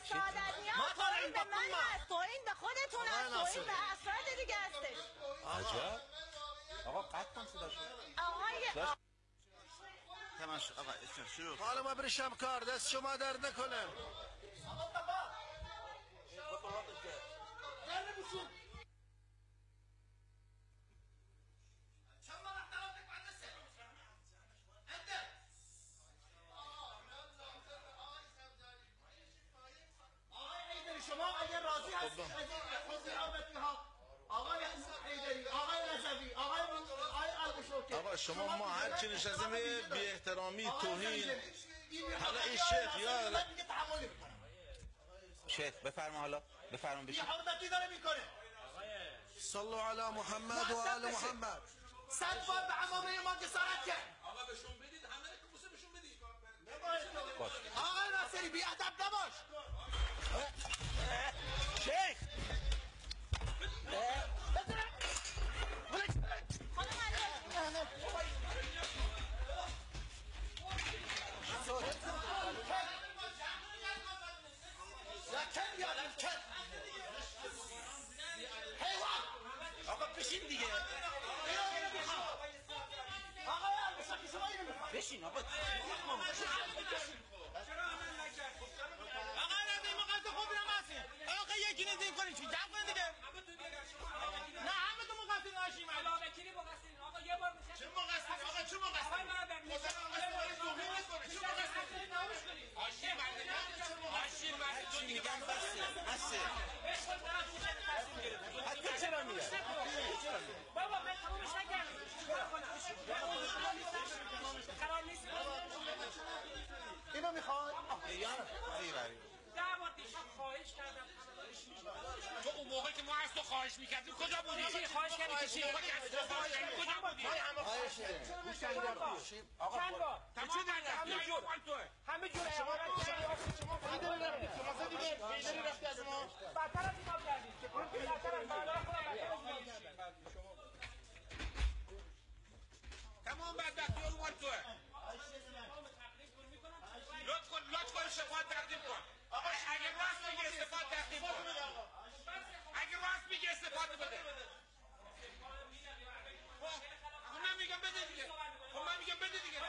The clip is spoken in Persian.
سعادتیان توهین به من هست، توهین به خودتون هست، توهین به افراد دیگه هستش. عجب. آقا قطع کن صداشو. آقای تمام شد آقا شروع. حالا ما بریشم کار دست شما درد نکنه. شما اگر راضی هستید از این رابطه ها آقای حیدری، آقای رضوی، آقای البشوکه، آقا شما ما هر چی نشستیم بی احترامی توهین حالا این شیخ یا شیخ بفرما، حالا بفرما بشین. حرمتی داره میکنه. صلوا علی محمد و آل محمد. 100 بار به عمامه ما جسارت کرد. آقا بهشون بدید، همه رو که بهشون بدید. آقای ناصری بی ادب نباش. شیخ آقا بشین دیگه. آقای البشوکه شما اینو میخواد. بشین آقا. آقا رضوی مقایسه خوبی نماسی. آقا یکی نزدیک کنید چی؟ جمع کنید دیگه. نه همه تو مقایسه ناشیم. علا وکیلی مقصرین. آقا یه بار میشه. چه مقایسه؟ آقا چه مقایسه؟ آقای برادر میشه. آشیر مرد تو دیگه بسه. حتی چرا میره؟ بابا من تمومش نکردم. قرار نیست. اینو میخواد؟ ده بار دیشب خواهش کردم. تو اون موقعی که ما از تو خواهش میکردیم کجا بودی؟ چی خواهش کردی که چی؟ موقعی که از تو خواهش کردیم کجا بودی؟ چند بار؟ چه در همه جور اعانت کردی. شما دیگه رفتی از ما. بدتر از اینا کردی. بدتر از برادر خودم بدتر از اینا کردی. تمام بدبختی رو مال توه. لطف کن شفاعت تقدیم کن. اگه راست میگه استفاده تقدیم کن. اگه راست میگه استفاده بده. خب من میگم بده دیگه. خب من میگم بده دیگه.